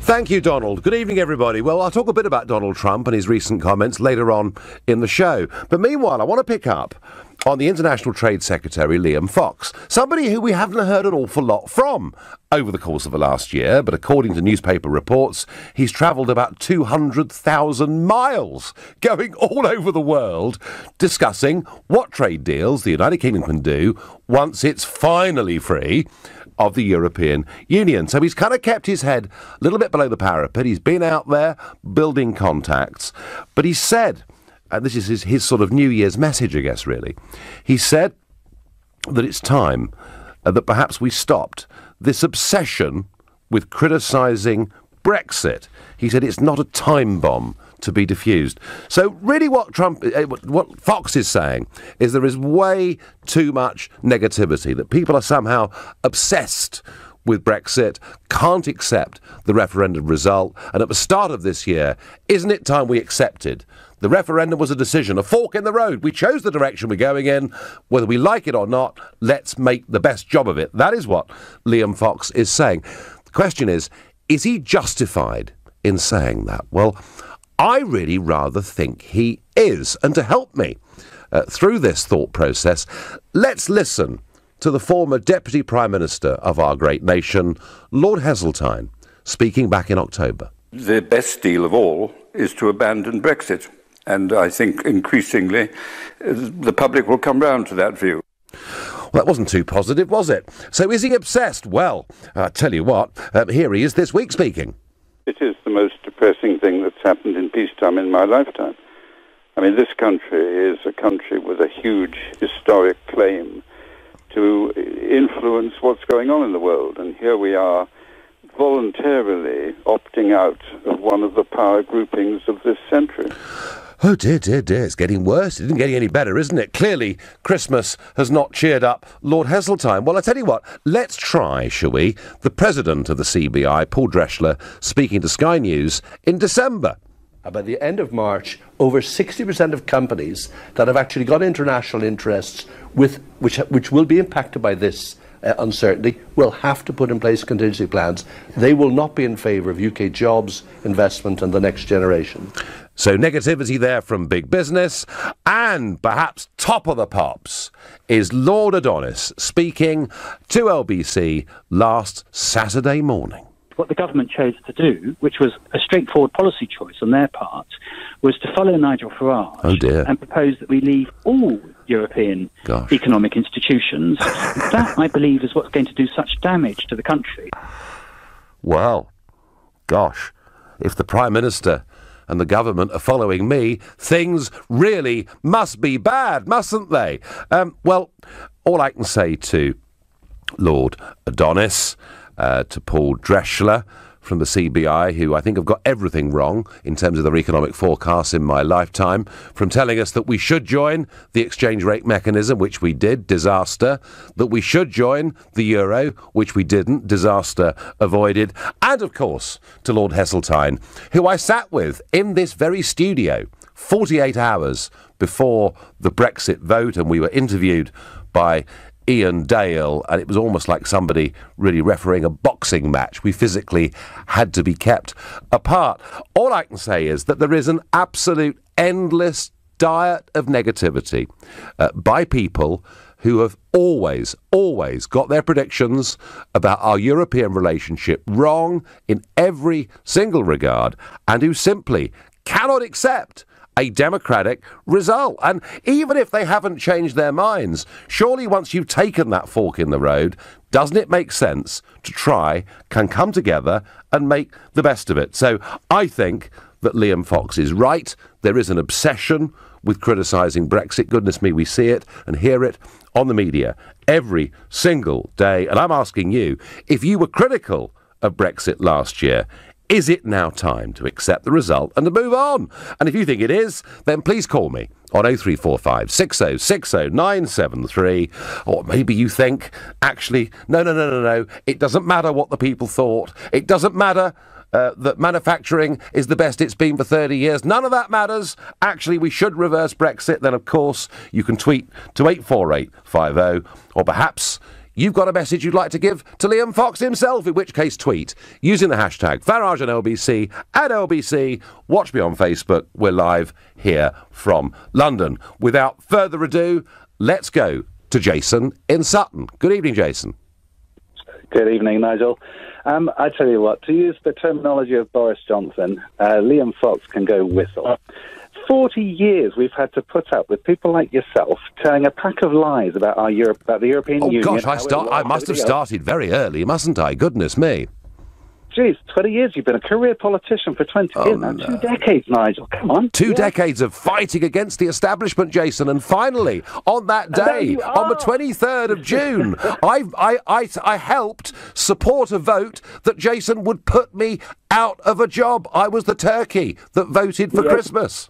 Thank you, Donald. Good evening, everybody. Well, I'll talk a bit about Donald Trump and his recent comments later on in the show. But meanwhile, I want to pick up on the International Trade Secretary, Liam Fox, somebody who we haven't heard an awful lot from over the course of the last year. But according to newspaper reports, he's travelled about 200,000 miles, going all over the world, discussing what trade deals the United Kingdom can do once it's finally free of the European Union. So he's kind of kept his head a little bit below the parapet. He's been out there building contacts. But he said, and this is his sort of New Year's message, I guess, really, he said that it's time that perhaps we stopped this obsession with criticising Brexit. He said it's not a time bomb to be diffused. So really what Fox is saying is there is way too much negativity, that people are somehow obsessed with Brexit, can't accept the referendum result, and at the start of this year, isn't it time we accepted? The referendum was a decision, a fork in the road. We chose the direction we're going in. Whether we like it or not, let's make the best job of it. That is what Liam Fox is saying. The question is he justified in saying that? Well, I really rather think he is. And to help me through this thought process, let's listen to the former Deputy Prime Minister of our great nation, Lord Heseltine, speaking back in October. The best deal of all is to abandon Brexit. And I think increasingly the public will come round to that view. Well, that wasn't too positive, was it? So is he obsessed? Well, I tell you what, here he is this week speaking. It is the most depressing thing that's happened in peacetime in my lifetime. I mean, this country is a country with a huge historic claim to influence what's going on in the world. And here we are voluntarily opting out of one of the power groupings of this century. Oh dear, dear, dear, it's getting worse. It isn't getting any better, isn't it? Clearly, Christmas has not cheered up Lord Heseltine. Well, I tell you what, let's try, shall we, the president of the CBI, Paul Dreschler, speaking to Sky News in December. By the end of March, over 60% of companies that have actually got international interests which will be impacted by this uncertainty will have to put in place contingency plans. They will not be in favour of UK jobs, investment and the next generation. So negativity there from big business, and perhaps top of the pops is Lord Adonis speaking to LBC last Saturday morning. What the government chose to do, which was a straightforward policy choice on their part, was to follow Nigel Farage and propose that we leave all European economic institutions. That, I believe, is what's going to do such damage to the country. Well, gosh, if the Prime Minister and the government are following me, things really must be bad, mustn't they? Well, all I can say to Lord Adonis, to Paul Dreschler from the CBI, who I think have got everything wrong in terms of their economic forecasts in my lifetime, from telling us that we should join the exchange rate mechanism, which we did, disaster, that we should join the euro, which we didn't, disaster avoided, and of course to Lord Heseltine, who I sat with in this very studio 48 hours before the Brexit vote, and we were interviewed by Ian Dale, and it was almost like somebody really refereeing a boxing match. We physically had to be kept apart. All I can say is that there is an absolute endless diet of negativity by people who have always got their predictions about our European relationship wrong in every single regard, and who simply cannot accept a democratic result. And even if they haven't changed their minds, surely once you've taken that fork in the road, doesn't it make sense to try and come together and make the best of it? So I think that Liam Fox is right. There is an obsession with criticising Brexit. Goodness me, we see it and hear it on the media every single day. And I'm asking you, if you were critical of Brexit last year, is it now time to accept the result and to move on? And if you think it is, then please call me on 0345 6060 973. Or maybe you think, actually, no, it doesn't matter what the people thought. It doesn't matter that manufacturing is the best it's been for 30 years. None of that matters. Actually, we should reverse Brexit. Then, of course, you can tweet to 84850, or perhaps you've got a message you'd like to give to Liam Fox himself, in which case tweet using the hashtag Farage and LBC at LBC. Watch me on Facebook. We're live here from London. Without further ado, let's go to Jason in Sutton. Good evening, Jason. Good evening, Nigel. I tell you what, to use the terminology of Boris Johnson, Liam Fox can go whistle. 40 years we've had to put up with people like yourself telling a pack of lies about the European Union. Oh gosh, I must have started very early, mustn't I? Goodness me. Geez, 20 years you've been a career politician for 20 years now. No. 2 decades, Nigel. Come on. 2 decades of fighting against the establishment, Jason, and finally, on that day, on the 23rd of June, I helped support a vote that Jason would put me out of a job. I was the turkey that voted for Christmas.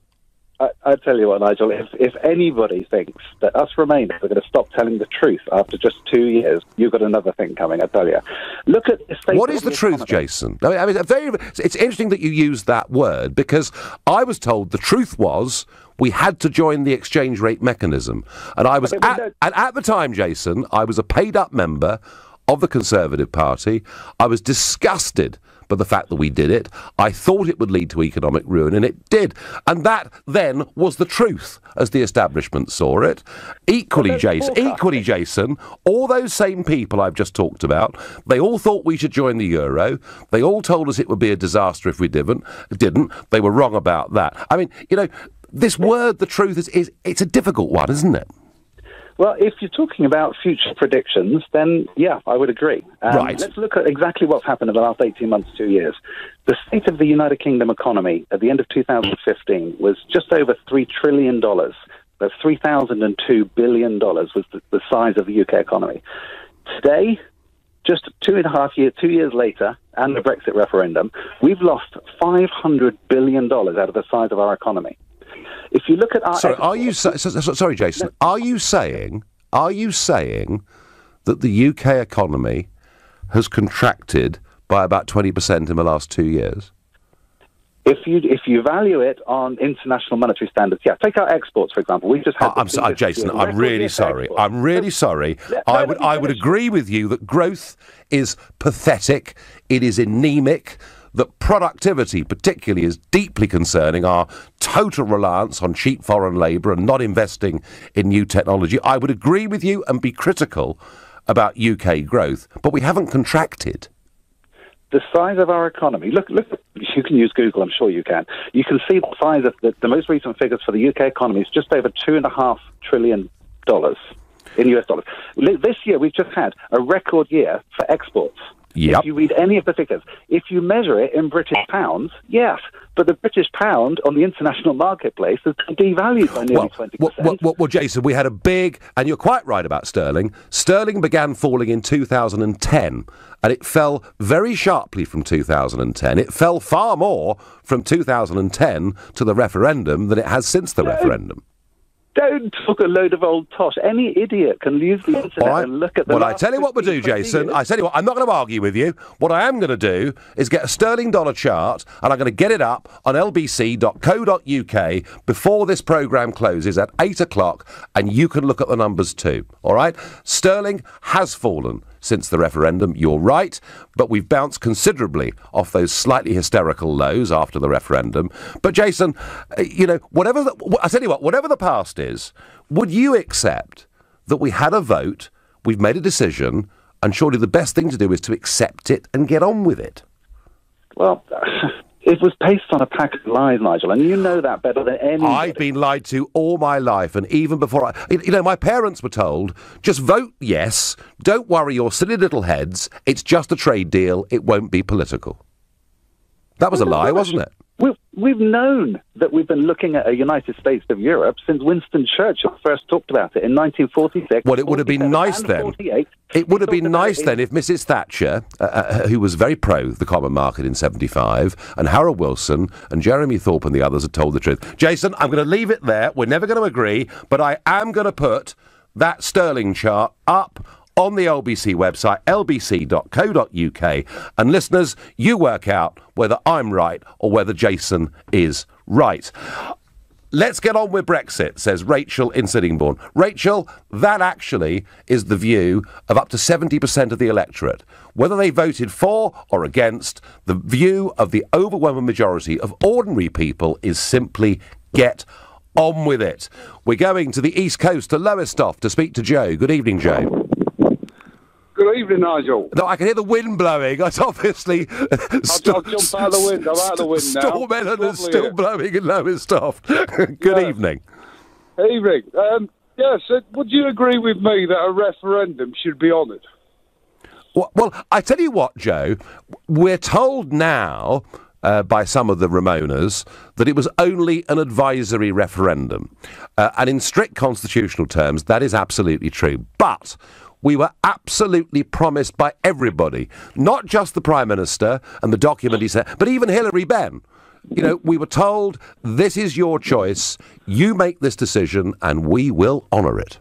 I tell you what, Nigel, if anybody thinks that us Remainers are going to stop telling the truth after just 2 years, you've got another thing coming, I tell you. Look at the state. What is the truth, Jason? I mean, it's interesting that you use that word, because I was told the truth was we had to join the exchange rate mechanism. And I was at the time, Jason, I was a paid-up member of the Conservative Party. I was disgusted by the fact that we did it. I thought it would lead to economic ruin, and it did. And that then was the truth, as the establishment saw it. Equally, Jason, all those same people I've just talked about, they all thought we should join the euro. They all told us it would be a disaster if we didn't. They were wrong about that. I mean, you know, this word, the truth, it's a difficult one, isn't it? Well, if you're talking about future predictions, then, yeah, I would agree. Right. Let's look at exactly what's happened in the last 18 months, 2 years. The state of the United Kingdom economy at the end of 2015 was just over $3 trillion. That's $3,002 billion was the size of the UK economy. Today, just 2.5 years later, and the Brexit referendum, we've lost $500 billion out of the size of our economy. If you look at our... Sorry, Jason. Are you saying that the UK economy has contracted by about 20% in the last 2 years? If you value it on international monetary standards, yeah. Take our exports, for example. We just had... Jason, I'm really sorry. I'm really sorry. I would agree with you that growth is pathetic. It is anemic. That productivity, particularly, is deeply concerning. Our total reliance on cheap foreign labour and not investing in new technology. I would agree with you and be critical about UK growth, but we haven't contracted. The size of our economy, look, you can use Google, I'm sure you can. You can see the size of the most recent figures for the UK economy is just over $2.5 trillion in US dollars. This year, we've just had a record year for exports. Yep. If you read any of the figures, if you measure it in British pounds, yes, but the British pound on the international marketplace has been devalued by nearly 20%. Well, Jason, we had a big, and you're quite right about sterling. Sterling began falling in 2010, and it fell very sharply from 2010. It fell far more from 2010 to the referendum than it has since the referendum. Don't talk a load of old tosh. Any idiot can use the internet and look at the... Well, I tell you what we'll do, Jason. I tell you what, I'm not going to argue with you. What I am going to do is get a sterling dollar chart, and I'm going to get it up on lbc.co.uk before this programme closes at 8 o'clock, and you can look at the numbers too, all right? Sterling has fallen since the referendum, you're right, but we've bounced considerably off those slightly hysterical lows after the referendum. But Jason, you know, I tell you what, whatever the past is, would you accept that we had a vote, we've made a decision, and surely the best thing to do is to accept it and get on with it? Well, it was based on a pack of lies, Nigel, and you know that better than anybody. I've been lied to all my life, and even before my parents were told, just vote yes, don't worry your silly little heads, it's just a trade deal, it won't be political. That was a lie, wasn't it? We've known that we've been looking at a United States of Europe since Winston Churchill first talked about it in 1946. Well, it would have been nice then. It would have been nice then if Mrs. Thatcher, who was very pro the common market in 75, and Harold Wilson and Jeremy Thorpe and the others had told the truth. Jason, I'm going to leave it there. We're never going to agree, but I am going to put that sterling chart up on the LBC website, lbc.co.uk. And listeners, you work out whether I'm right or whether Jason is right. Let's get on with Brexit, says Rachel in Sittingbourne. Rachel, that actually is the view of up to 70% of the electorate. Whether they voted for or against, the view of the overwhelming majority of ordinary people is simply get on with it. We're going to the East Coast, to Lowestoft, to speak to Joe. Good evening, Joe. Good evening, Nigel. No, I can hear the wind blowing. It's obviously... I'll jump out of the wind. I'm out of the wind now. Storm Eleanor's still blowing in Lowestoft. Good evening. Evening. Yes, would you agree with me that a referendum should be honoured? Well, I tell you what, Joe, we're told now... by some of the Ramonas, that it was only an advisory referendum. And in strict constitutional terms, that is absolutely true. But we were absolutely promised by everybody, not just the Prime Minister and the document he said, but even Hilary Benn. You know, we were told, this is your choice, you make this decision, and we will honour it.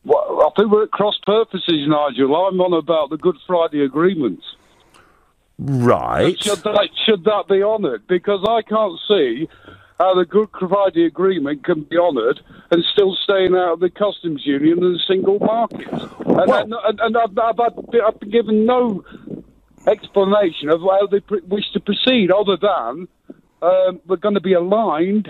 Well, I think we're at cross purposes, Nigel. I'm on about the Good Friday Agreement. Right. Should that be honoured? Because I can't see how the Good Friday Agreement can be honoured and still staying out of the customs union and the single market. And I've been given no explanation of how they wish to proceed, other than we're going to be aligned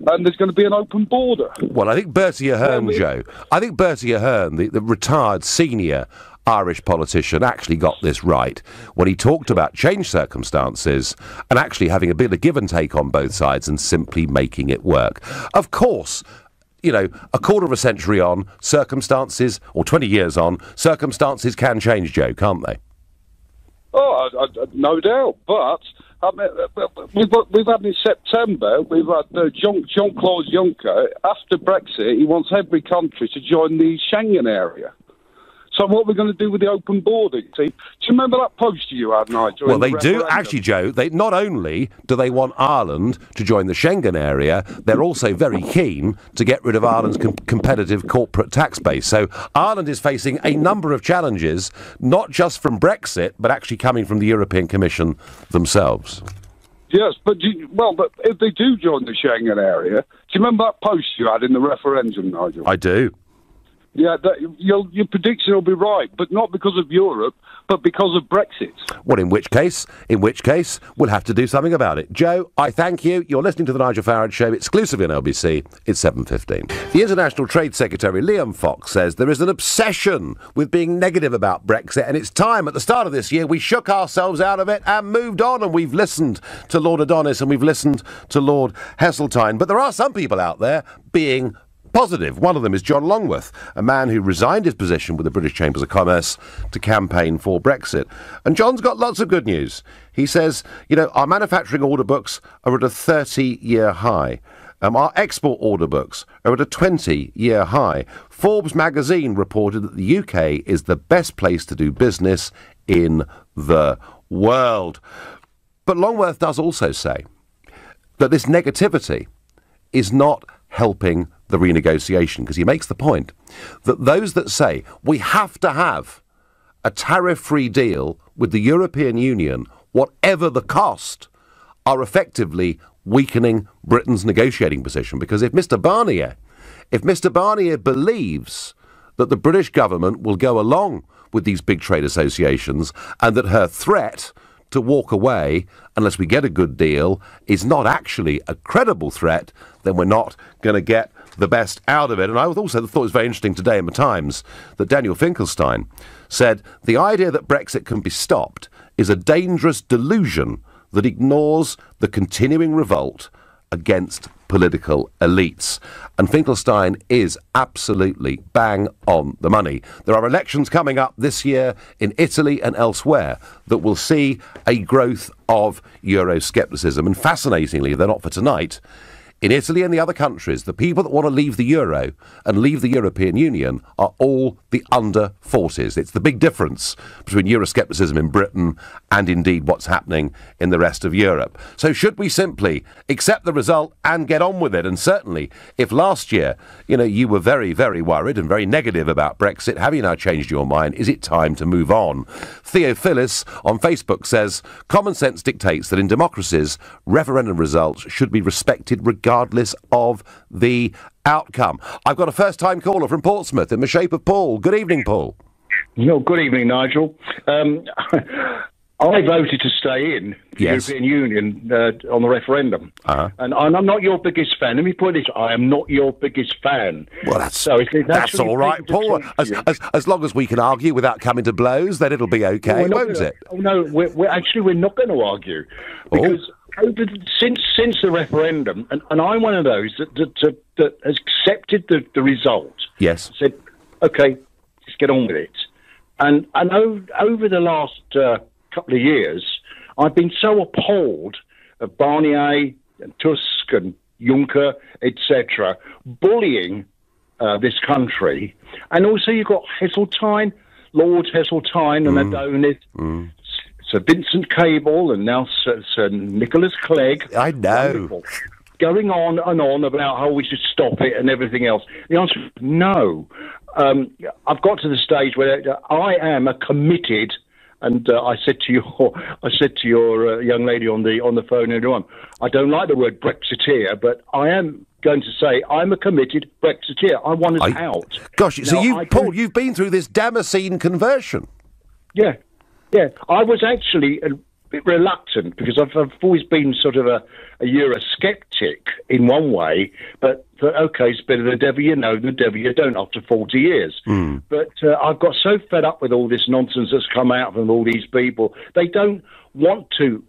and there's going to be an open border. Well, I think Bertie Ahern, Joe, I think Bertie Ahern, the retired senior Irish politician, actually got this right when he talked about changed circumstances and actually having a bit of give and take on both sides and simply making it work. Of course, you know, a quarter of a century on, circumstances, or 20 years on, circumstances can change, Joe, can't they? Oh, no doubt, but we've had in September, we've had Jean-Claude Juncker. After Brexit, he wants every country to join the Schengen area. So what we're going to do with the open border? See, do you remember that poster you had, Nigel? Well, they do actually, Joe. They not only do they want Ireland to join the Schengen area, they're also very keen to get rid of Ireland's competitive corporate tax base. So Ireland is facing a number of challenges, not just from Brexit, but actually coming from the European Commission themselves. Yes, but if they do join the Schengen area, do you remember that post you had in the referendum, Nigel? I do. Yeah, your prediction will be right, but not because of Europe, but because of Brexit. Well, in which case, we'll have to do something about it. Joe, I thank you. You're listening to the Nigel Farage Show, exclusively on LBC. It's 7:15. The International Trade Secretary, Liam Fox, says there is an obsession with being negative about Brexit, and it's time. At the start of this year, we shook ourselves out of it and moved on, and we've listened to Lord Adonis and we've listened to Lord Heseltine. But there are some people out there being positive. One of them is John Longworth, a man who resigned his position with the British Chambers of Commerce to campaign for Brexit. And John's got lots of good news. He says, you know, our manufacturing order books are at a 30-year high. Our export order books are at a 20-year high. Forbes magazine reported that the UK is the best place to do business in the world. But Longworth does also say that this negativity is not helping the renegotiation, because he makes the point that those that say we have to have a tariff-free deal with the European Union, whatever the cost, are effectively weakening Britain's negotiating position. Because if Mr Barnier believes that the British government will go along with these big trade associations and that her threat to walk away unless we get a good deal is not actually a credible threat, then we're not going to get the best out of it. And I also thought it was very interesting today in the Times that Daniel Finkelstein said the idea that Brexit can be stopped is a dangerous delusion that ignores the continuing revolt against political elites. And Finkelstein is absolutely bang on the money. There are elections coming up this year in Italy and elsewhere that will see a growth of Euroscepticism. And fascinatingly, they're not for tonight, in Italy and the other countries, the people that want to leave the euro and leave the European Union are all the under 40s. It's the big difference between Euroscepticism in Britain and indeed what's happening in the rest of Europe. So should we simply accept the result and get on with it? And certainly, if last year, you were very, very worried and very negative about Brexit, have you now changed your mind? Is it time to move on? Theo Phillis on Facebook says, common sense dictates that in democracies, referendum results should be respected regardless regardless of the outcome. I've got a first-time caller from Portsmouth in the shape of Paul. Good evening, Paul. No, good evening, Nigel. I voted to stay in the European Union on the referendum. And I'm not your biggest fan. Let me put it this, I am not your biggest fan. Well, that's all right, Paul. As long as we can argue without coming to blows, then it'll be okay, won't it? Oh, no, we're not going to argue. Because since the referendum, and I'm one of those that has accepted the result. Yes. Said, OK, let's get on with it. And over the last couple of years, I've been so appalled of Barnier and Tusk and Juncker, etc., bullying this country. And also you've got Heseltine, Lord Heseltine and Adonis, Sir Vincent Cable and now Sir Nicholas Clegg. I know. Wonderful. Going on and on about how we should stop it and everything else. The answer is no. I've got to the stage where I am a committed, and I said to your young lady on the phone earlier on, I don't like the word Brexiteer, but I am going to say I'm a committed Brexiteer. I want us out. Gosh, so Paul, you've been through this Damascene conversion. Yeah. I was actually a bit reluctant because I've always been sort of a Eurosceptic in one way, but OK, it's better the devil you know, the devil you don't after 40 years. But I've got so fed up with all this nonsense that's come out from all these people. They don't want to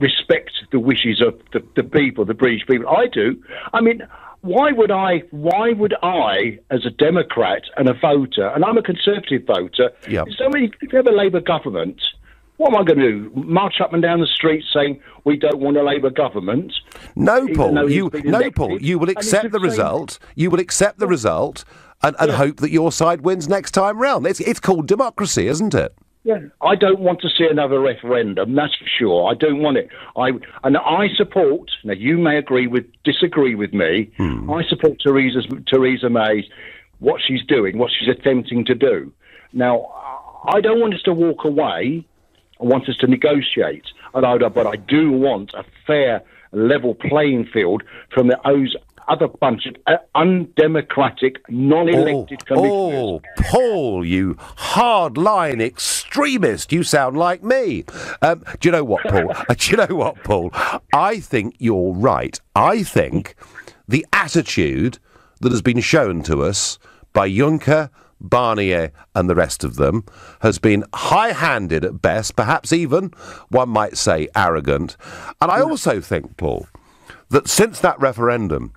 respect the wishes of the people, the British people. I do. I mean, why would I, as a Democrat and a voter, and I'm a Conservative voter, if you have a Labour government, what am I going to do? March up and down the street saying we don't want a Labour government? No, Paul. You will accept the result. You will accept the result and hope that your side wins next time round. It's called democracy, isn't it? Yeah, I don't want to see another referendum. That's for sure. I don't want it. I support. Now, you may disagree with me. I support Theresa May, what she's doing, what she's attempting to do. Now, I don't want us to walk away. I want us to negotiate, but I do want a fair, level playing field from those other bunch of undemocratic, non-elected commissioners. Oh, Paul, you hard-line extremist. You sound like me. Do you know what, Paul? I think you're right. I think the attitude that has been shown to us by Juncker, Barnier and the rest of them has been high-handed at best, perhaps even, one might say, arrogant. And I also think, Paul, that since that referendum,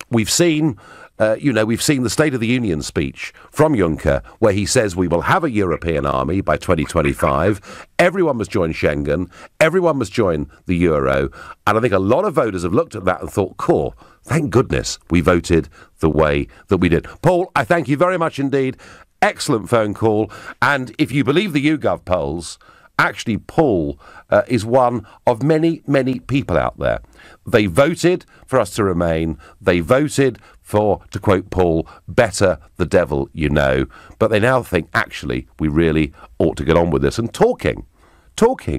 we've seen the State of the Union speech from Juncker, where he says we will have a European army by 2025. Everyone must join Schengen. Everyone must join the euro. And I think a lot of voters have looked at that and thought, cool, thank goodness we voted the way that we did. Paul, I thank you very much indeed. Excellent phone call. And if you believe the YouGov polls, actually, Paul is one of many, many people out there. They voted for us to remain. They voted for, to quote Paul, better the devil you know. But they now think, actually, we really ought to get on with this. And talking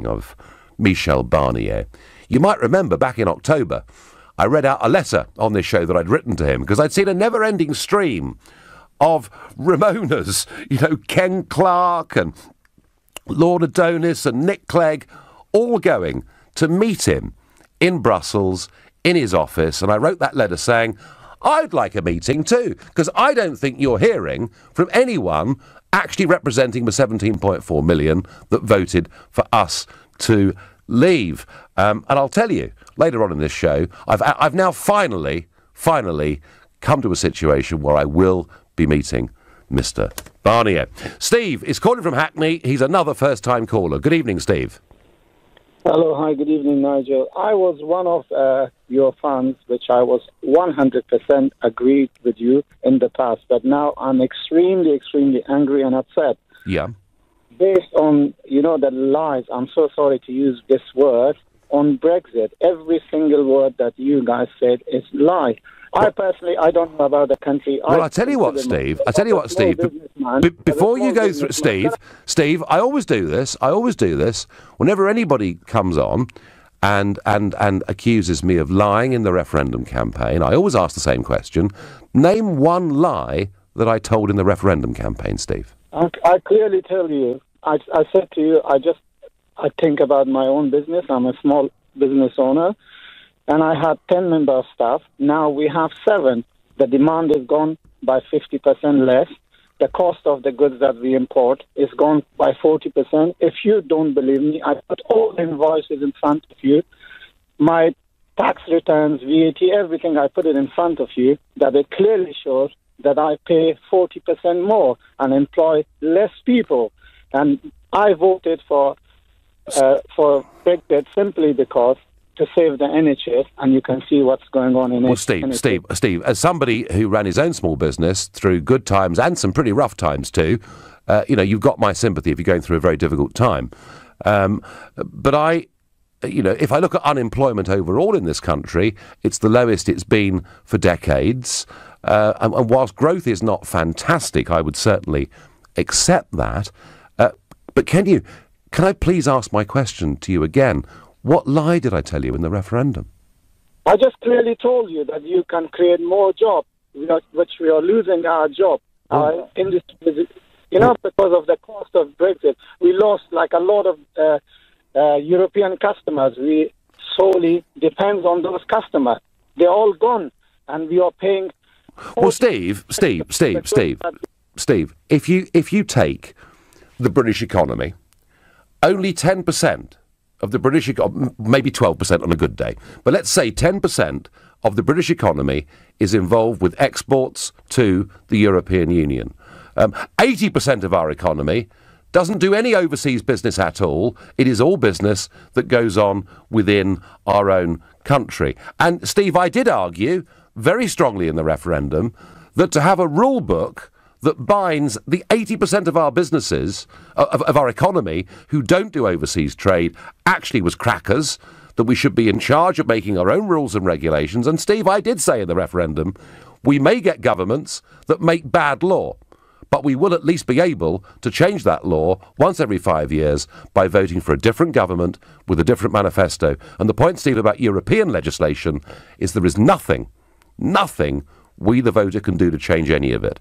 of Michel Barnier, you might remember back in October, I read out a letter on this show that I'd written to him because I'd seen a never-ending stream of Ramonas, Ken Clarke and Lord Adonis and Nick Clegg, all going to meet him in Brussels, in his office. And I wrote that letter saying, I'd like a meeting too, because I don't think you're hearing from anyone actually representing the 17.4 million that voted for us to leave. And I'll tell you, later on in this show, I've now finally come to a situation where I will be meeting Mr. Barnier. Steve is calling from Hackney. He's another first-time caller. Good evening, Steve. Hello, hi, good evening, Nigel. I was one of your fans, which I was 100% agreed with you in the past, but now I'm extremely, extremely angry and upset. Yeah. Based on, the lies, I'm so sorry to use this word, on Brexit. Every single word that you guys said is lie. I personally, I don't know about the country. Well, I tell you what, Steve. Before you go through, Steve, I always do this. Whenever anybody comes on, and accuses me of lying in the referendum campaign, I always ask the same question. Name one lie that I told in the referendum campaign, Steve. I clearly tell you, I said to you, I think about my own business. I'm a small business owner, and I had 10 member of staff. Now we have 7. The demand is gone by 50% less. The cost of the goods that we import is gone by 40%. If you don't believe me, I put all the invoices in front of you. My tax returns, VAT, everything, I put it in front of you, that it clearly shows that I pay 40% more and employ less people. And I voted for Brexit simply because to save the NHS, and you can see what's going on in NHS. Steve, as somebody who ran his own small business through good times and some pretty rough times too, you've got my sympathy if you're going through a very difficult time. But if I look at unemployment overall in this country, it's the lowest it's been for decades. And whilst growth is not fantastic, I would certainly accept that. But can I please ask my question to you again? What lie did I tell you in the referendum? I just clearly told you that you can create more jobs, which we are losing our job. Our industry, because of the cost of Brexit, we lost like a lot of European customers. We solely depend on those customers. They're all gone, and we are paying. Well, Steve, if you take the British economy, only 10% of the British economy, maybe 12% on a good day, but let's say 10% of the British economy is involved with exports to the European Union. 80% of our economy doesn't do any overseas business at all. It is all business that goes on within our own country. And, Steve, I did argue very strongly in the referendum that to have a rule book that binds the 80% of our businesses, of our economy, who don't do overseas trade, actually was crackers, that we should be in charge of making our own rules and regulations. And, Steve, I did say in the referendum, we may get governments that make bad law, but we will at least be able to change that law once every 5 years by voting for a different government with a different manifesto. And the point, Steve, about European legislation is there is nothing we, the voter, can do to change any of it.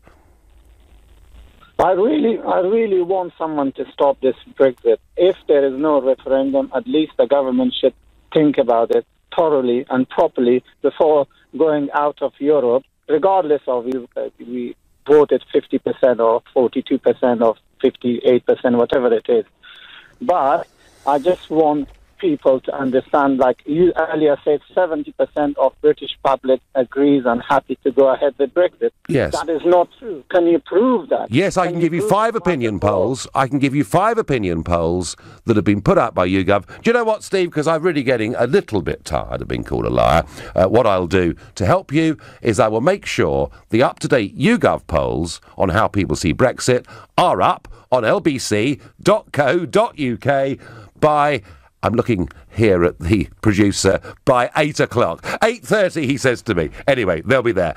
I really want someone to stop this Brexit. If there is no referendum, at least the government should think about it thoroughly and properly before going out of Europe, regardless of we voted 50% or 42% or 58%, whatever it is. But I just want people to understand, like you earlier said, 70% of British public agrees and happy to go ahead with Brexit. Yes. That is not true. Can you prove that? Yes, I can give you 5 opinion polls. I can give you 5 opinion polls that have been put out by YouGov. Do you know what, Steve? Because I'm really getting a little bit tired of being called a liar. What I'll do to help you is I will make sure the up-to-date YouGov polls on how people see Brexit are up on lbc.co.uk by... I'm looking here at the producer, by 8 o'clock. 8:30, he says to me. Anyway, they'll be there.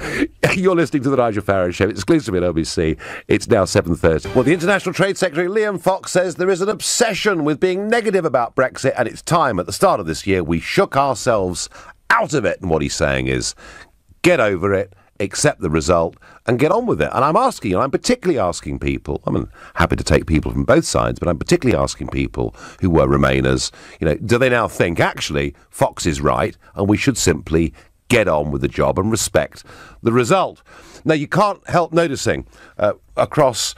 You're listening to the Nigel Farage Show, exclusively on LBC. It's now 7:30. Well, the International Trade Secretary, Liam Fox, says there is an obsession with being negative about Brexit, and it's time, at the start of this year, we shook ourselves out of it. And what he's saying is, get over it, accept the result, and get on with it. And I'm particularly asking people, I'm happy to take people from both sides, but I'm particularly asking people who were Remainers, do they now think, actually, Fox is right, and we should simply get on with the job and respect the result? Now, you can't help noticing across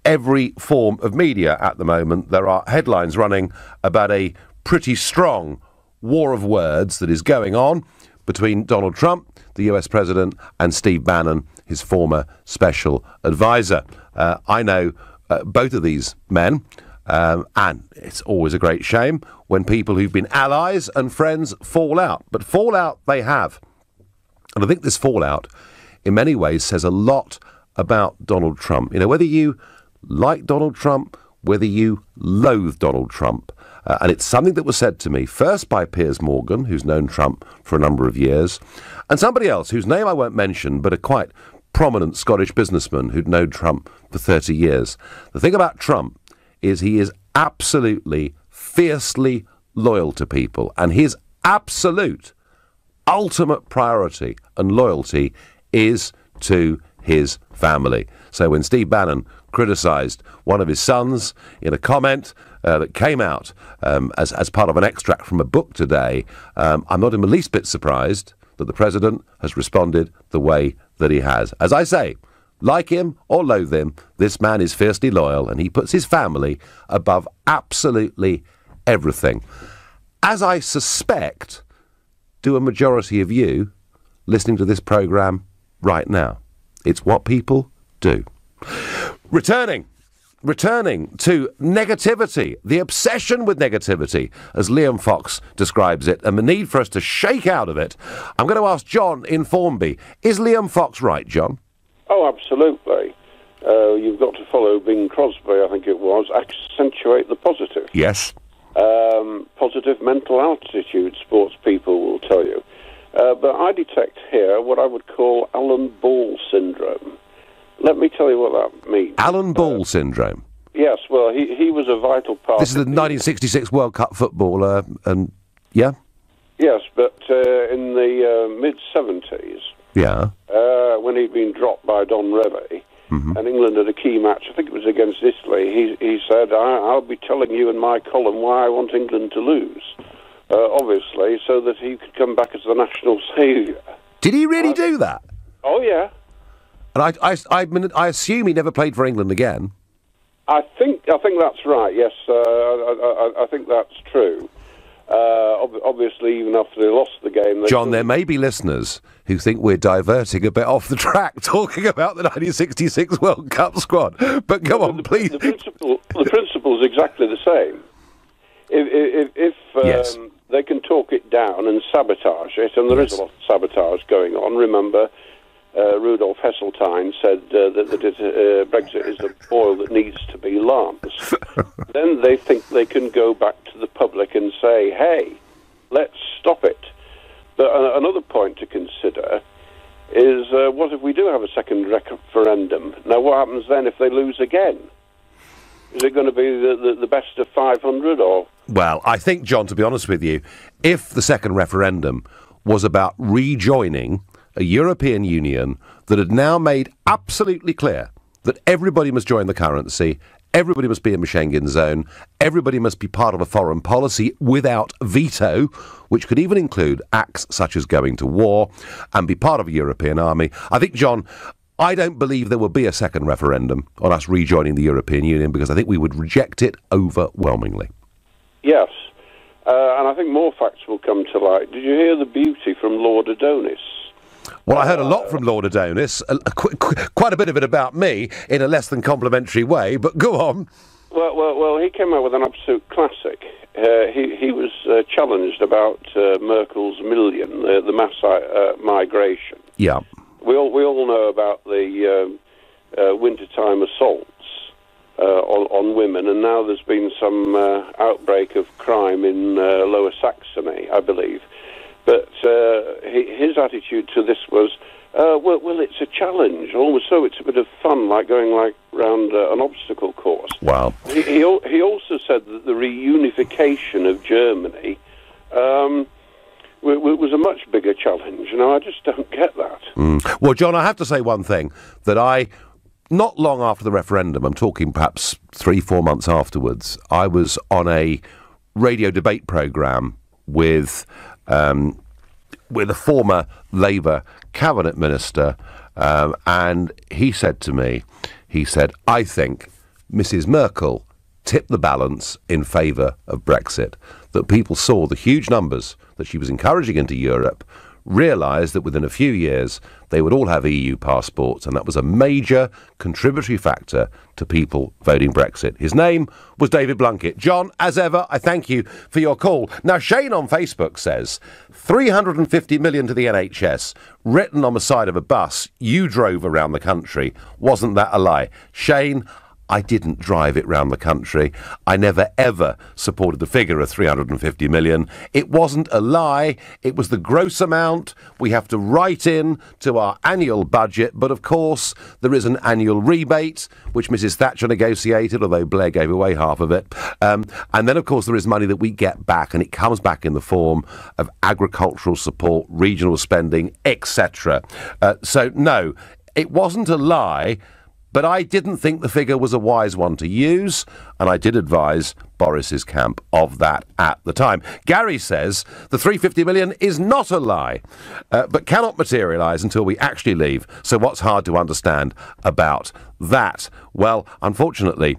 every form of media at the moment, there are headlines running about a pretty strong war of words that is going on between Donald Trump, the US President, and Steve Bannon, his former special advisor. I know both of these men, and it's always a great shame when people who've been allies and friends fall out. But fallout they have. And I think this fallout, in many ways, says a lot about Donald Trump. Whether you like Donald Trump, whether you loathe Donald Trump, and it's something that was said to me first by Piers Morgan, who's known Trump for a number of years, and somebody else whose name I won't mention, but a quite prominent Scottish businessman who'd known Trump for 30 years. The thing about Trump is he is absolutely, fiercely loyal to people, and his absolute, ultimate priority and loyalty is to his family. So when Steve Bannon criticised one of his sons in a comment that came out as part of an extract from a book today, I'm not in the least bit surprised that the President has responded the way that he has. As I say, like him or loathe him, this man is fiercely loyal and he puts his family above absolutely everything. As I suspect, do a majority of you listening to this programme right now. It's what people do. Returning to negativity, the obsession with negativity, as Liam Fox describes it, and the need for us to shake out of it. I'm going to ask John in Formby. Is Liam Fox right, John? Oh, absolutely. You've got to follow Bing Crosby, I think it was, accentuate the positive. Yes. Positive mental altitude, sports people will tell you. But I detect here what I would call Alan Ball syndrome. Let me tell you what that means. Alan Ball syndrome? Yes, well, he was a vital part. This is the 1966 World Cup footballer, and yeah? Yes, but in the mid-70s, yeah, when he'd been dropped by Don Revie, and England had a key match, I think it was against Italy, he said, I'll be telling you in my column why I want England to lose, obviously, so that he could come back as the national saviour. Did he really do that? Oh, yeah. And I assume he never played for England again. I think that's right. Yes, I think that's true. Obviously, even after they lost the game, John, there may be listeners who think we're diverting a bit off the track, talking about the 1966 World Cup squad. But go on, please. The principle is exactly the same. If yes. They can talk it down and sabotage it, and there is a lot of sabotage going on. Remember, Rudolf Hesseltine said that Brexit is a boil that needs to be lanced. Then they think they can go back to the public and say, hey, let's stop it. But another point to consider is, what if we do have a second referendum? Now, what happens then if they lose again? Is it going to be the best of 500 or...? Well, I think, John, to be honest with you, if the second referendum was about rejoining a European Union that had now made absolutely clear that everybody must join the currency, everybody must be in the Schengen zone, everybody must be part of a foreign policy without veto, which could even include acts such as going to war, and be part of a European army. I think, John, I don't believe there will be a second referendum on us rejoining the European Union, because I think we would reject it overwhelmingly. Yes, and I think more facts will come to light. Did you hear the beauty from Lord Adonis? Well, I heard a lot from Lord Adonis, quite a bit of it about me, in a less than complimentary way, but go on. Well, he came out with an absolute classic. He was challenged about Merkel's million, the mass migration. Yeah. We all know about the wintertime assaults on women, and now there's been some outbreak of crime in Lower Saxony, I believe. But his attitude to this was, well, it's a challenge. So it's a bit of fun, like going round an obstacle course. Wow. He also said that the reunification of Germany was a much bigger challenge. I just don't get that. Well, John, I have to say one thing, that not long after the referendum, I'm talking perhaps 3-4 months afterwards, I was on a radio debate programme with a former Labour cabinet minister, and he said to me, I think Mrs. Merkel tipped the balance in favour of Brexit, that people saw the huge numbers that she was encouraging into Europe, realised that within a few years they would all have EU passports, and that was a major contributory factor to people voting Brexit. His name was David Blunkett. John, as ever, I thank you for your call. Now, Shane on Facebook says, 350 million to the NHS, written on the side of a bus you drove around the country. Wasn't that a lie? Shane, I didn't drive it round the country. I never, ever supported the figure of 350 million. It wasn't a lie. It was the gross amount we have to write in to our annual budget. But, of course, there is an annual rebate, which Mrs Thatcher negotiated, although Blair gave away half of it. And then, of course, there is money that we get back, and it comes back in the form of agricultural support, regional spending, etc. So, no, it wasn't a lie. But I didn't think the figure was a wise one to use, and I did advise Boris's camp of that at the time. Gary says the 350 million is not a lie, but cannot materialise until we actually leave. So what's hard to understand about that? Well, unfortunately,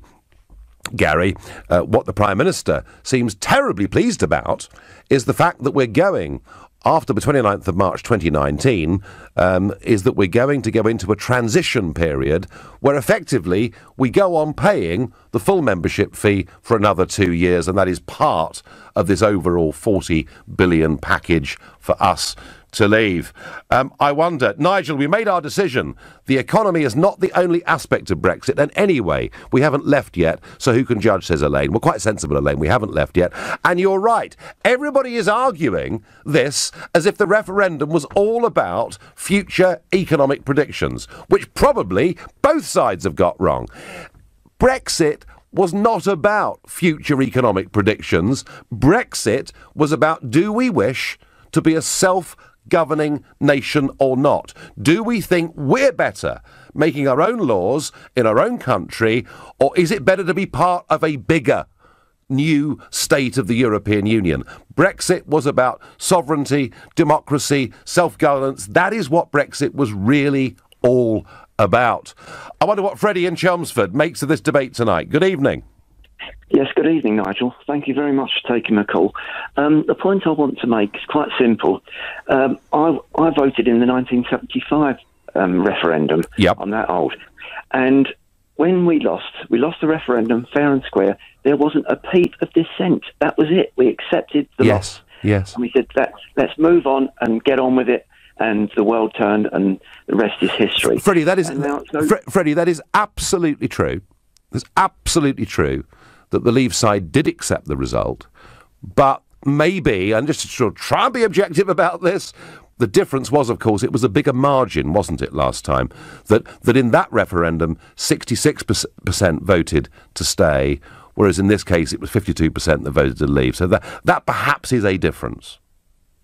Gary, what the Prime Minister seems terribly pleased about is the fact that we're going, after the 29th of March 2019, is that we're going to go into a transition period where effectively we go on paying the full membership fee for another 2 years, and that is part of this overall 40 billion package for us to leave. I wonder, Nigel, we made our decision. The economy is not the only aspect of Brexit, and anyway, we haven't left yet, so who can judge, says Elaine. Well, quite sensible, Elaine, we haven't left yet. And you're right, everybody is arguing this as if the referendum was all about future economic predictions, which probably both sides have got wrong. Brexit was not about future economic predictions. Brexit was about, do we wish to be a self-governing nation or not? Do we think we're better making our own laws in our own country, or is it better to be part of a bigger new state of the European Union? Brexit was about sovereignty, democracy, self-governance. That is what Brexit was really all about. I wonder what Freddie in Chelmsford makes of this debate tonight. Good evening. Yes, good evening, Nigel. Thank you very much for taking my call. The point I want to make is quite simple. I voted in the 1975 referendum. Yep. I'm that old. And when we lost the referendum fair and square. There wasn't a peep of dissent. That was it. We accepted the loss. Yes. And we said, let's move on and get on with it. And the world turned, and the rest is history. Freddie, that is Freddie, that is absolutely true. It's absolutely true that the Leave side did accept the result, but maybe, and just to sort of try and be objective about this, the difference was, of course, it was a bigger margin, wasn't it, last time? That in that referendum, 66% voted to stay, whereas in this case it was 52% that voted to leave. So that perhaps is a difference.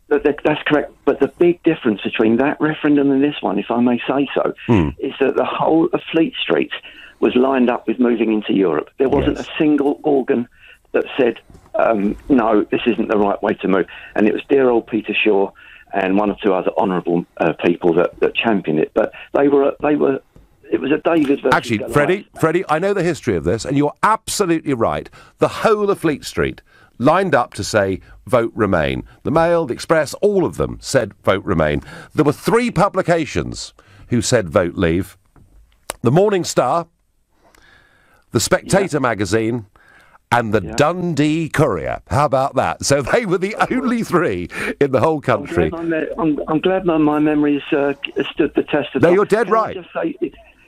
That's correct, but the big difference between that referendum and this one, if I may say so, is that the whole of Fleet Street was lined up with moving into Europe. There wasn't a single organ that said, no, this isn't the right way to move. And it was dear old Peter Shaw and one or two other honourable people that championed it. But it was a David versus Actually, Goliath. Freddie, I know the history of this, and you're absolutely right. The whole of Fleet Street lined up to say, vote Remain. The Mail, the Express, all of them said, vote Remain. There were 3 publications who said, vote Leave. The Morning Star, the Spectator magazine, and the Dundee Courier. How about that? So they were the only 3 in the whole country. I'm glad my memory has stood the test of time. No, you're dead right.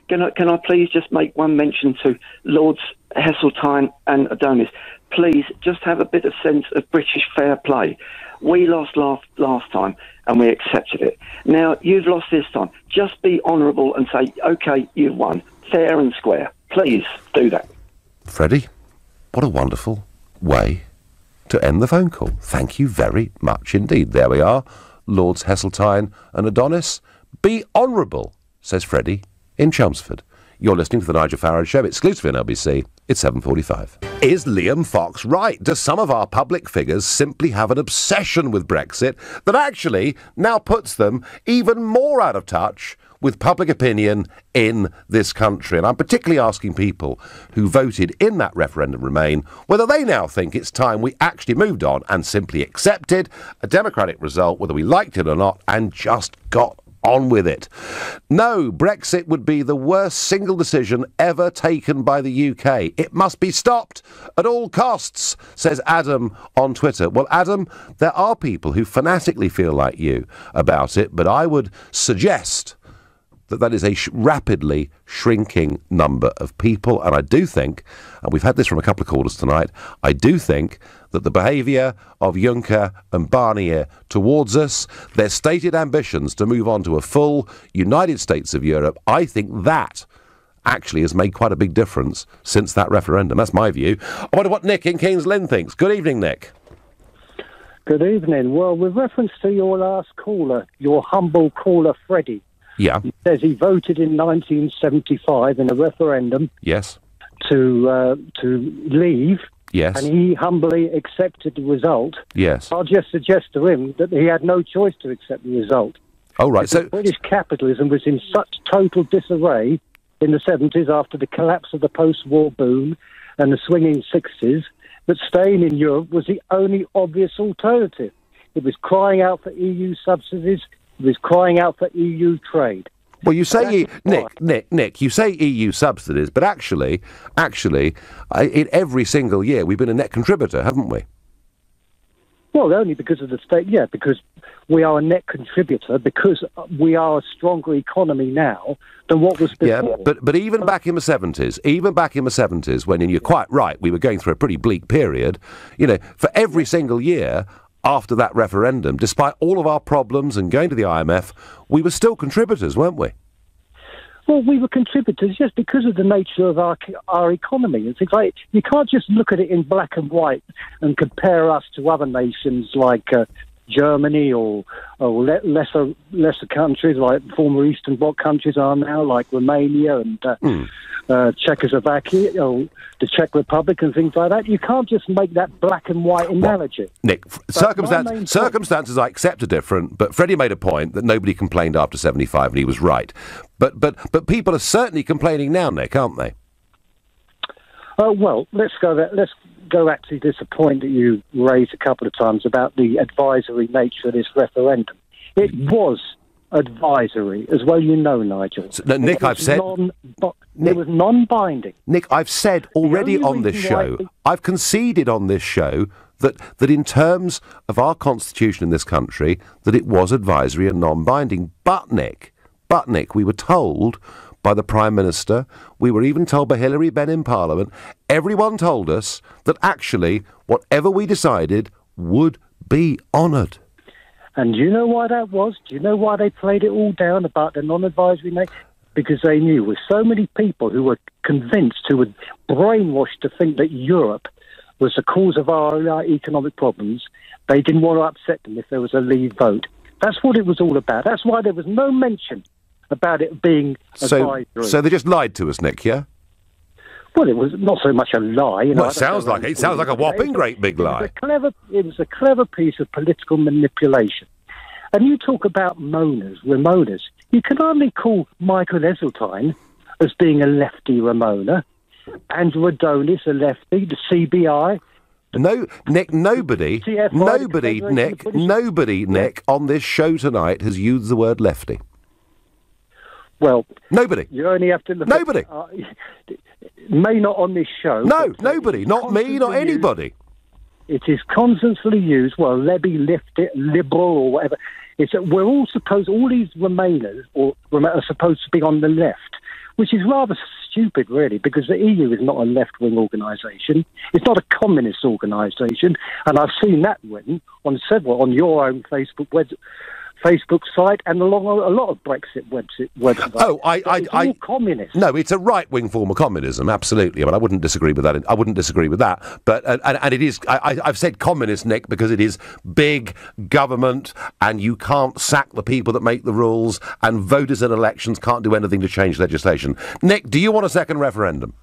Can I please just make one mention to Lords Heseltine and Adonis? Please, just have a bit of sense of British fair play. We lost last time, and we accepted it. Now, you've lost this time. Just be honourable and say, OK, you've won. Fair and square. Please do that. Freddie, what a wonderful way to end the phone call. Thank you very much indeed. There we are. Lords Heseltine and Adonis. Be honourable, says Freddie in Chelmsford. You're listening to the Nigel Farage Show, exclusively on LBC. It's 7:45. Is Liam Fox right? Do some of our public figures simply have an obsession with Brexit that actually now puts them even more out of touch with public opinion in this country? And I'm particularly asking people who voted in that referendum Remain whether they now think it's time we actually moved on and simply accepted a democratic result, whether we liked it or not, and just got on with it. No, Brexit would be the worst single decision ever taken by the UK. It must be stopped at all costs, says Adam on Twitter. Well, Adam, there are people who fanatically feel like you about it, but I would suggest that is a rapidly shrinking number of people, and I do think, and we've had this from a couple of callers tonight, I do think that the behaviour of Juncker and Barnier towards us, their stated ambitions to move on to a full United States of Europe, I think that actually has made quite a big difference since that referendum. That's my view. I wonder what Nick in Kings Lynn thinks. Good evening, Nick. Good evening. Well, with reference to your last caller, your humble caller, Freddie. Yeah. He says he voted in 1975 in a referendum. Yes. To leave. Yes. And he humbly accepted the result. Yes. I'll just suggest to him that he had no choice to accept the result. Oh, right. So British capitalism was in such total disarray in the 70s after the collapse of the post-war boom and the swinging 60s that staying in Europe was the only obvious alternative. It was crying out for EU subsidies. It was crying out for EU trade. Well, you say, Nick, you say EU subsidies, but actually, in every single year we've been a net contributor, haven't we? Well, only because of the state, because we are a net contributor, because we are a stronger economy now than what was before. Yeah, but even back in the 70s, when, and you're quite right, we were going through a pretty bleak period, for every single year after that referendum, despite all of our problems and going to the IMF, we were still contributors, weren't we? Well, we were contributors just because of the nature of our economy. It's like you can't just look at it in black and white and compare us to other nations like Germany or lesser countries like former Eastern Bloc countries are now, like Romania and Czechoslovakia or the Czech Republic and things like that. You can't just make that black and white analogy. Well, Nick, circumstances I accept are different, but Freddie made a point that nobody complained after 75, and he was right. But people are certainly complaining now, Nick, aren't they? Well, let's go back to this point that you raised a couple of times about the advisory nature of this referendum. It was advisory, as well you know, Nigel. Nick, I've said... It was non-binding. Nick, I've said already on this show, I've conceded on this show that in terms of our constitution in this country, that it was advisory and non-binding. But Nick, we were told by the Prime Minister, we were even told by Hilary Benn in Parliament, everyone told us that actually whatever we decided would be honoured. And do you know why that was? Do you know why they played it all down about the non-advisory nature? Because they knew with so many people who were convinced, who were brainwashed to think that Europe was the cause of our economic problems, they didn't want to upset them if there was a leave vote. That's what it was all about. That's why there was no mention about it being advisory. So they just lied to us, Nick, yeah? Well, it was not so much a lie. Well, it sounds like a whopping great big lie. It was a clever piece of political manipulation. And you talk about Ramoners. You can only call Michael Heseltine as being a lefty Ramona, Andrew Adonis a lefty, the CBI. No, Nick, nobody, Nick, on this show tonight has used the word lefty. Well, nobody. You only have to look nobody. May not on this show. No, nobody. Not me, not anybody. It is constantly used, well, liberal or whatever. It's that we're all these Remainers are supposed to be on the left, which is rather stupid, really, because the EU is not a left-wing organisation. It's not a communist organisation, and I've seen that written on your own Facebook site and along a lot of Brexit websites. Oh, it's all communist. No, it's a right-wing form of communism, absolutely. I mean, I wouldn't disagree with that. But and it is. I've said communist, Nick, because it is big government, and you can't sack the people that make the rules, and voters in elections can't do anything to change legislation. Nick, do you want a second referendum?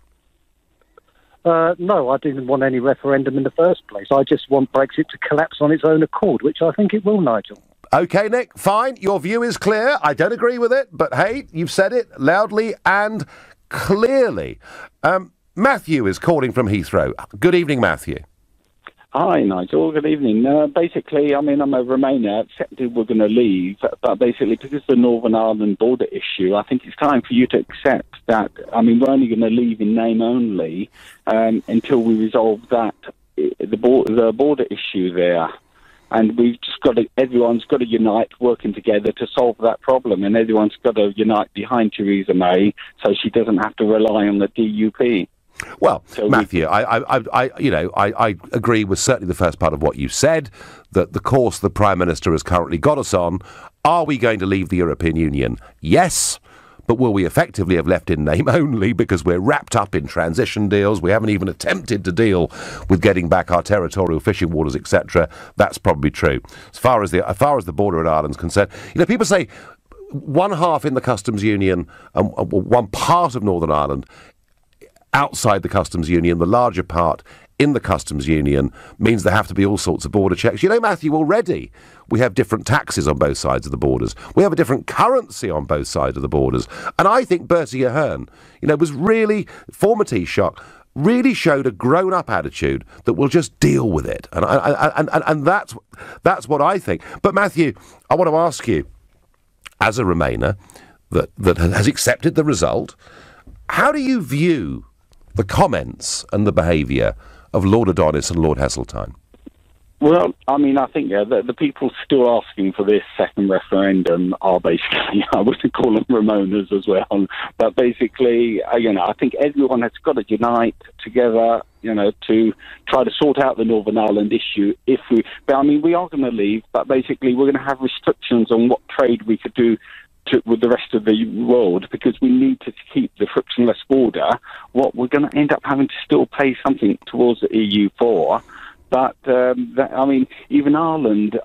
No, I didn't want any referendum in the first place. I just want Brexit to collapse on its own accord, which I think it will, Nigel. OK, Nick, fine. Your view is clear. I don't agree with it, but hey, you've said it loudly and clearly. Matthew is calling from Heathrow. Good evening, Matthew. Hi, Nigel. Good evening. Basically, I mean, I'm a Remainer, accepted we're going to leave, but basically, because of the Northern Ireland border issue, I think it's time for you to accept that, I mean, we're only going to leave in name only until we resolve that, the border issue there. And everyone's got to unite, working together to solve that problem. And everyone's got to unite behind Theresa May so she doesn't have to rely on the DUP. Well, so Matthew, I agree with certainly the first part of what you said, that the course the Prime Minister has currently got us on. Are we going to leave the European Union? Yes. But will we effectively have left in name only because we're wrapped up in transition deals? We haven't even attempted to deal with getting back our territorial fishing waters, etc. That's probably true. As far as the border in Ireland's concerned, people say one half in the customs union and one part of Northern Ireland outside the customs union, the larger part in the customs union, means there have to be all sorts of border checks. Matthew, already we have different taxes on both sides of the borders. We have a different currency on both sides of the borders. And I think Bertie Ahern, was really, former Taoiseach, really showed a grown-up attitude that will just deal with it. And that's what I think. But Matthew, I want to ask you, as a Remainer that has accepted the result, how do you view the comments and the behaviour of Lord Adonis and Lord Heseltine? Well, I think the people still asking for this second referendum are basically, I wouldn't call them Ramonas as well, but basically, I think everyone has got to unite together, to try to sort out the Northern Ireland issue. We are going to leave, but basically we're going to have restrictions on what trade we could do with the rest of the world, because we need to keep the frictionless border. What we're going to end up having to still pay something towards the EU for. But, even Ireland,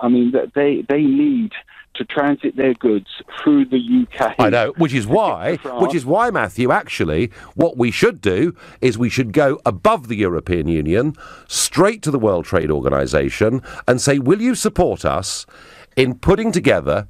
they need to transit their goods through the UK. I know, which is why, Matthew, actually, what we should do is we should go above the European Union, straight to the World Trade Organization, and say, will you support us in putting together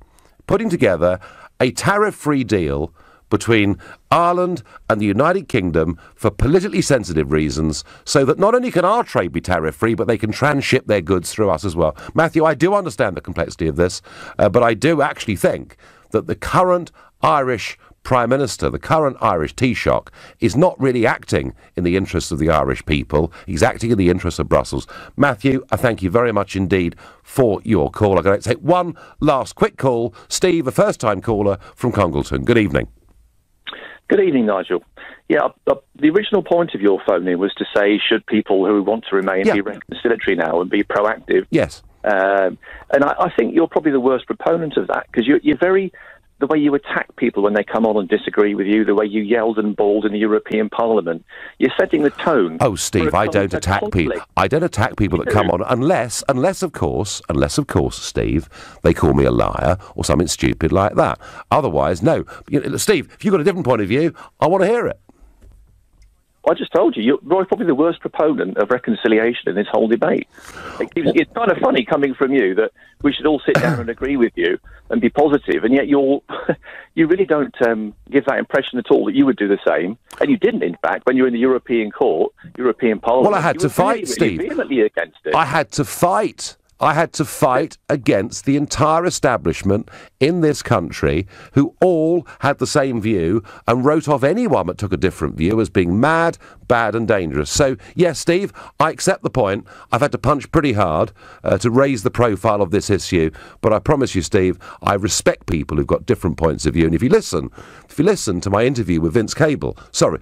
a tariff-free deal between Ireland and the United Kingdom for politically sensitive reasons, so that not only can our trade be tariff-free, but they can tranship their goods through us as well. Matthew, I do understand the complexity of this, but I do actually think that the current Irish Prime Minister, the current Irish Taoiseach, is not really acting in the interests of the Irish people. He's acting in the interests of Brussels. Matthew, I thank you very much indeed for your call. I'm going to take one last quick call. Steve, a first-time caller from Congleton. Good evening. Good evening, Nigel. Yeah, the original point of your phoning was to say, should people who want to remain be reconciliatory now and be proactive? Yes. And I think you're probably the worst proponent of that, because you're very... The way you attack people when they come on and disagree with you, the way you yelled and bawled in the European Parliament, you're setting the tone. Oh, Steve, I don't attack people. I don't attack people that come on unless of course, Steve, they call me a liar or something stupid like that. Otherwise, no. Steve, if you've got a different point of view, I want to hear it. I just told you, you're probably the worst proponent of reconciliation in this whole debate. It's kind of funny coming from you that we should all sit down and agree with you and be positive, and yet you really don't give that impression at all that you would do the same. And you didn't, in fact, when you were in the European Court, European Parliament. Well, I had to fight, Steve. Vehemently against it. I had to fight against the entire establishment in this country who all had the same view and wrote off anyone that took a different view as being mad, bad and dangerous. So, yes, Steve, I accept the point. I've had to punch pretty hard to raise the profile of this issue, but I promise you, Steve, I respect people who've got different points of view. And if you listen to my interview with Vince Cable, Sir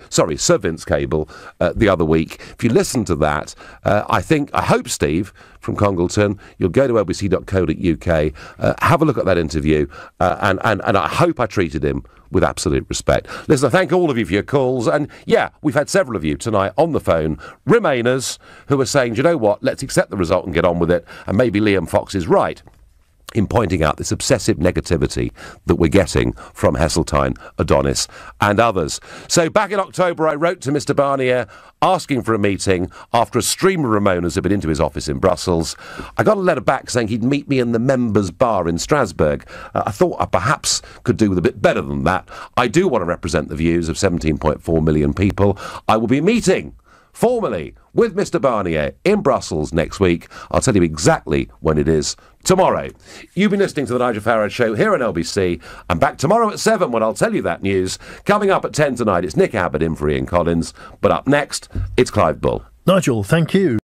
Vince Cable, the other week, if you listen to that, I hope, Steve, from Congleton, you'll go to lbc.co.uk, have a look at that interview, and I hope I treated him with absolute respect. Listen, I thank all of you for your calls, and yeah, we've had several of you tonight on the phone, Remainers, who are saying, do you know what, let's accept the result and get on with it, and maybe Liam Fox is right in pointing out this obsessive negativity that we're getting from Heseltine, Adonis and others. So back in October, I wrote to Mr Barnier asking for a meeting after a stream of Ramonas had been into his office in Brussels. I got a letter back saying he'd meet me in the members' bar in Strasbourg. I thought I perhaps could do with a bit better than that. I do want to represent the views of 17.4 million people. I will be meeting formally with Mr Barnier in Brussels next week. I'll tell you exactly when it is tomorrow. You've been listening to the Nigel Farage Show here on LBC. I'm back tomorrow at 7 when I'll tell you that news. Coming up at 10 tonight, it's Nick Abbott in for Ian Collins. But up next, it's Clive Bull. Nigel, thank you.